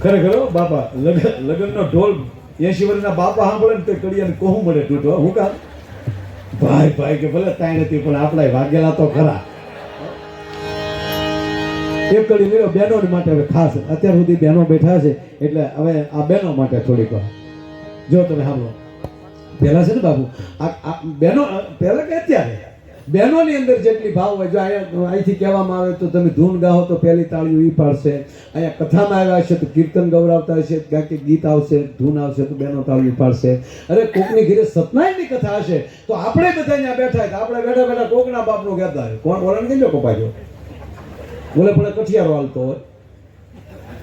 ખરેખર બાપા લગ્નનો ઢોલ 80 વર્ષના બાપા સાંભળે ને તો કડિયાને કોહું મળે તૂટો. હું કામ ભાઈ ભાઈ કે ભલે તાઈ નથી પણ આપણા ભાગેલા તો ખરા. એક કડી લીધો બહેનો માટે. હવે ખાસ અત્યાર સુધી બહેનો બેઠા છે એટલે હવે આ બહેનો માટે થોડીક વાર જો તમે સાંભળો. પહેલા છે ને બાબુ આ બહેનો પહેલા કે અત્યારે બહેનોની અંદર જેટલી ભાવ હોય, જો અહીંથી કહેવામાં આવે તો તમે ધૂન ગાઓ તો પહેલી તાળીઓ ઈ પાડશે. અહીંયા કથામાં આવ્યા હશે તો કીર્તન ગૌરાવતા હશે, કે ગીત આવશે, ધૂન આવશે તો બહેનો તાળીઓ પાડશે. અરે કોકની ઘરે સત્યનારાયણની કથા હશે તો આપણે બધા અહીંયા બેઠા તો આપણે બેઠા બેઠા કોકના બાપનું કહેતા હોય. કોણ ઓળણ કેજો કપાજો બોલે પણ કઠિયારો હાલતો હોય,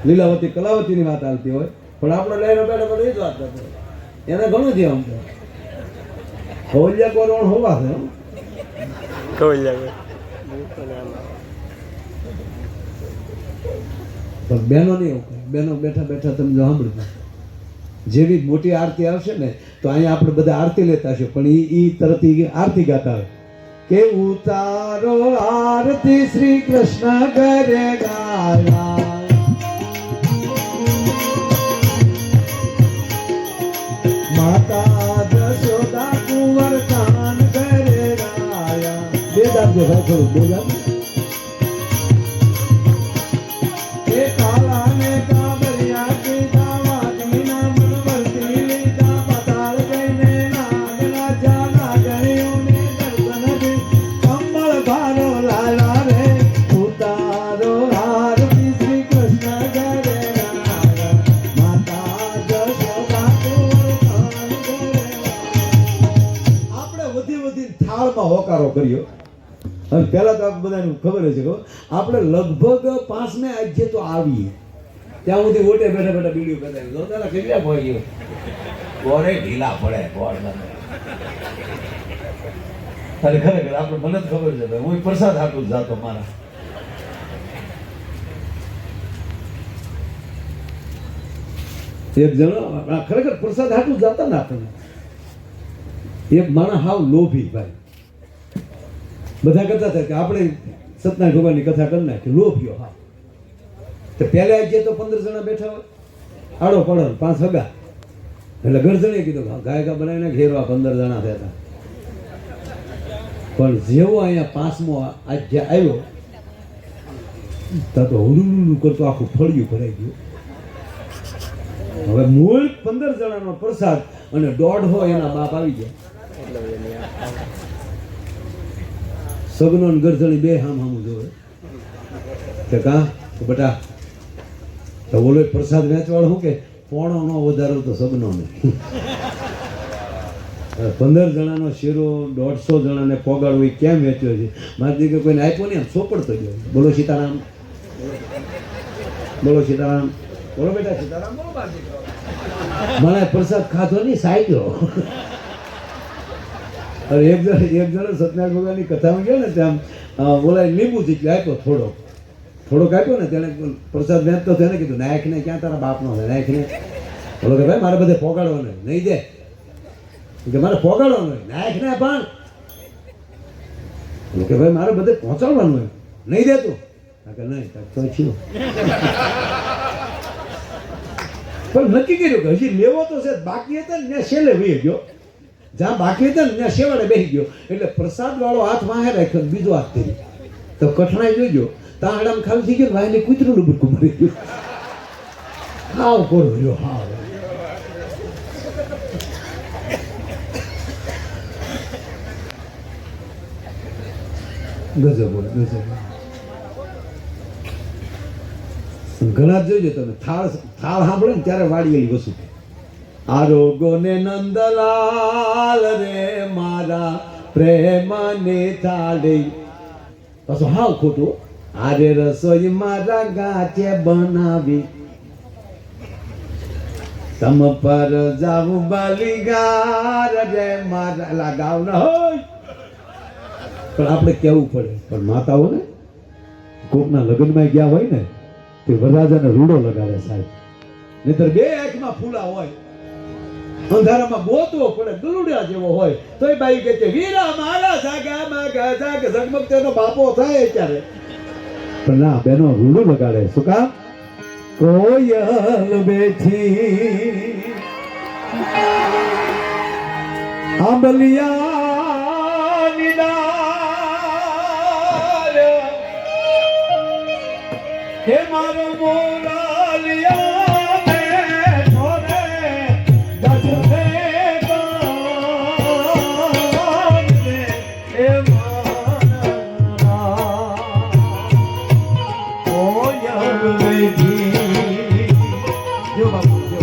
લીલાવતી કલાવતીની વાત હાલતી હોય, પણ આપણે લઈને બેઠા બેઠા એ જ વાત કરતો એને ઘણું છે. આમ તો ખોલિયા કોણ હોવા છે પણ બહેનો નહીં એવું. બહેનો બેઠા બેઠા તમે જો સાંભળજો, જેવી મોટી આરતી આવશે ને તો અહીંયા આપણે બધા આરતી લેતા હશે પણ એ તરત આરતી ગાતા હોય કે ઉતારો આરતી શ્રી કૃષ્ણ કરે ગાયા, માતા જશોદા કુંવર કાન કરે ગાયા. બે દાબ જો થોડું બે દાબ. એ કાળા ને કાબરિયા કીધા વાદીના મન વરતી લીધા, પતાળ જઈને નાગ રાજા નાગણીઓને દર્શન દી, કંબળ ભારો લાલા રે ઉતારો આરતી શ્રી કૃષ્ણ કરે ગાયા, માતા જશોદા કુંવર કાન કરે. આપણે વધી થાળમાં હોકારો કર્યો. હવે પહેલા તો બધાને ખબર છે કે આપણે લગભગ 5 આજે તો આવીએ ત્યાં સુધી ઓટે બેઠા બેઠા બીડીઓ બતાવી દો તારા કેટલા પડી ગયો ગોળે ઢીલા પડે ગોળ તારે ખરેખર આપણે મને જ ખબર છે હું પ્રસાદ હાટું જ જાતો મારા. એક જણો ખરેખર પ્રસાદ હાટું જ જાતા ને આપણને. એક માણસ હાવ લોભી ભાઈ, બધા કરતા હતા કે આપણે સત્યનારાયણ ભગવાનની કથા કરી નાખી, લોભ્યો. હા તો પહેલા આજે તો 15 જણા બેઠા હોય, આડો પડો 5 હગા એટલે ગરજણે કીધું ગાયકા બનાવીને ઘેરવા 15 જણા થયા. પણ જેવો અહીંયા 5મો આજે આવ્યો તો હુલુલુલું કરતો આખું ફળિયું ભરાઈ ગયું. હવે મૂળ 15 જણાનો પ્રસાદ અને 1.5 એના બાપ આવી ગયા. સગનો ને ગરજણી બે હામું જોવે કે કા બટા તો બોલો પ્રસાદ વેચવાળો શું કે પોણો નો વધારો તો સગનો ને 15 જણાનો શેરો 150 જણાને પોગાડવો એ કેમ વેચ્યો છે? મારી કે કોઈને આપ્યો નહીં, આમ સોપડતો ગયો. બોલો સીતારામ, બોલો સીતારામ, બોલો બેટા સીતારામ, બોલો બાજી. મને પ્રસાદ ખાધો નહીં, સાયક્યો. અરે એક જણ સત્યનારાયણ ભગવાનની કથામાં ગયો ને ત્યાં બોલાય લીંબુ ચીચી આપ્યો, થોડોક આપ્યો ને તેને પ્રસાદ વેચતો તેને કીધું નાયક ને ક્યાં તારા બાપનો છે નાયક ને. બોલો કે ભાઈ મારે બધે પોગાડવાનો નહીં દે કે મારે પોગાડવાનું હોય નાયક ને પણ બોલો કે ભાઈ મારે બધે પહોંચાડવાનું હોય નહીં દેતું કે નહીં તો છું. પણ નક્કી કર્યું કે હજી લેવો તો છે, બાકી હતા ને છેલ્લે વહી ગયો, જ્યાં બાકી હતા ને ત્યાં શેવાડે બેસી ગયો એટલે પ્રસાદ વાળો હાથ વાહે રાખ્યો, બીજો હાથ કરી તો કઠણાઈ જોઈજો તાંગડામાં ખાલી થઈ ગયો, વાયને કૂતરું બુટકું મરી ગયું. હાવ કોરો રહ્યો હાવ. ગજબ હોય ગજબ. ઘણા જોઈજો તમે થાળ સાંભળે ને ત્યારે વાળીએલી વસ્તુ આરોગો ને નંદલાલ રે મારા પ્રેમની થાળી. પાછું હાવ ખોટું. આરે રસોઈ મારા ગાચે બનાવી તમ પર જાવું બલિગાર રે મારા લાગાવ ન હોય. પણ આપણે કેવું પડે. પણ માતાઓને કોકના લગ્નમાં ગયા હોય ને તે વરરાજાને રૂડો લગાડે સાહેબ, નહીતર બે આંખમાં ફૂલા હોય, અંધારામાં ગોતવો પડે, ગલુડિયા જેવો હોય તોય બાઈ કહે છે વીરા મારા જાગા માગા જાગ ઝગમગ તેનો બાપો થાય ત્યારે પણ ના બેનો રૂડું લગાડે શું કામ કોયલ બેઠી આંબલિયા નિડાલ હે મારો મોરાલિયા ને છોરે દજે કાન ને એ મારા કોયલ બેઠી જો બાપુ જો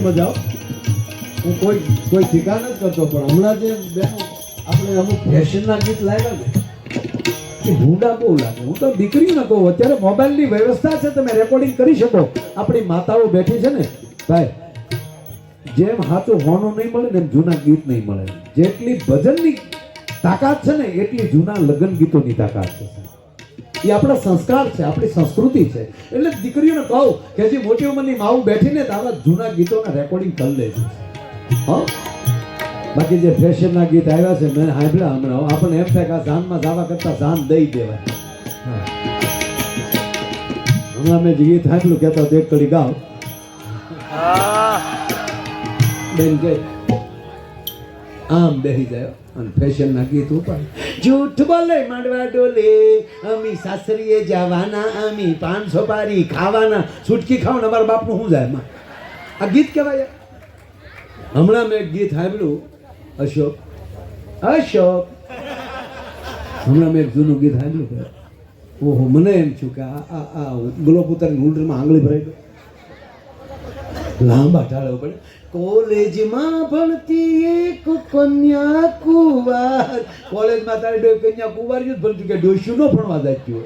મજા હું કોઈ ઠીકા નથી કરતો પણ હમણાં જે બેનો આપણે અમુક ફેશનના ગીત લાવ્યા ને એ હુંડા બહુ લાગે હું તો દીકરીને કહું અત્યારે મોબાઈલની વ્યવસ્થા છે તમે રેકોર્ડિંગ કરી શકો આપણી માતાઓ બેઠી છે ને ભાઈ જેમ સાચું હોનું નહીં મળે ને એમ જૂના ગીત નહીં મળે જેટલી ભજનની તાકાત છે ને એટલી જૂના લગ્ન ગીતોની તાકાત છે એ આપણા સંસ્કાર છે આપણી સંસ્કૃતિ છે એટલે દીકરીઓને કહું કે હજી મોટી ઉંમરની માવું બેઠીને તો આવા જૂના ગીતોના રેકોર્ડિંગ કરી લેજો હા બાકી જે ફેશનના ગીત આવ્યા છે મેં સાંભળ્યા હમણાં આપણને એમ થાય કે આ જાનમાં જવા કરતાં જાન દઈ દેવાય હમણાં મેં જે ગીત સાંભળ્યું કહેતા એક કડી ગાવ બેન કે આમ બેસી જાય અને ફેશનના ગીત ઉપર જૂઠ બોલે માંડવા ડોલે અમી સાસરીએ જવાના અમી 500 પારી ખાવાના છૂટકી ખાવાના અમારા બાપનું શું જાય એમાં આ ગીત કહેવાય હમણાં મેં એક ગીત સાંભળ્યું અશોક હમણાં મેં એક જૂનું ગીત સાંભળ્યું ઓહો મને એમ છું કે આ ગ્લોબ ઉતારીને ઉલટરમાં આંગળી ભરાઈ ગયો લાંબા ટાળવો પડે કોલેજમાં ભણતી એક કન્યા કુંવાર કોલેજમાં તારી ડો કન્યા કુંવાર જ ભણતું કે ડોસ્યું નો ભણવા જાય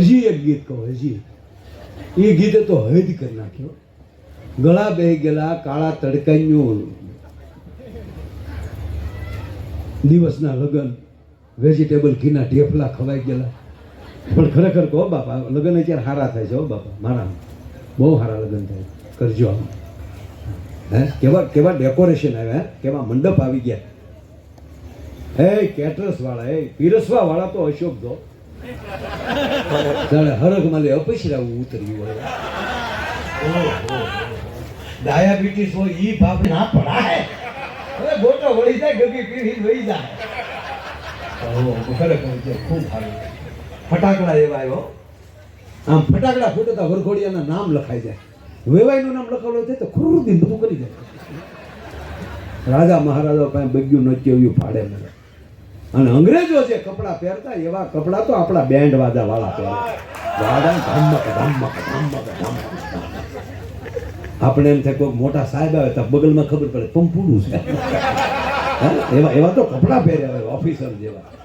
હજી એક ગીત કહો હજી એ ગીતે તો હદ કરી નાખ્યો ગળા બેહી ગયેલા કાળા તડકાઈનું દિવસના લગ્ન વેજીટેબલ ઘીના ઢેફલા ખવાઈ ગયેલા પણ ખરેખર કહો બાપા લગ્ન અત્યારે સારા થાય છે હો બાપા મારા બહુ સારા લગ્ન થાય કરજો આમ હે કેવા ડેકોરેશન આવ્યા કેવા મંડપ આવી ગયા હે કેટરસ વાળા હે પીરસવા વાળા તો અશોક જો જાણે હરખમાં લે અપસરાવું ઉતર્યું હોય ડાયાબિટીસ હોય ઈ બાપ ના પડાય હવે ગોટો વળી જાય ગગી પીવી વળી જાય ખરેખર ખૂબ સારું ફટાકડા એવા આવ્યો આમ ફટાકડા ફૂટતા વરઘોડિયાના નામ લખાઈ જાય વેવાઈનું નામ લખાવેલું છે તો ખુરદી બધું કરી જાય રાજા મહારાજા પાસે બગ્યું નચ્યું ફાડે મને અને અંગ્રેજો જે કપડાં પહેરતા એવા કપડાં તો આપણા બેન્ડ વાજા વાળા પહેરે આપણે એમ થાય કોઈ મોટા સાહેબ આવે તો બગલમાં ખબર પડે પંપુડું છે એવા તો કપડાં પહેર્યા હોય ઓફિસર જેવા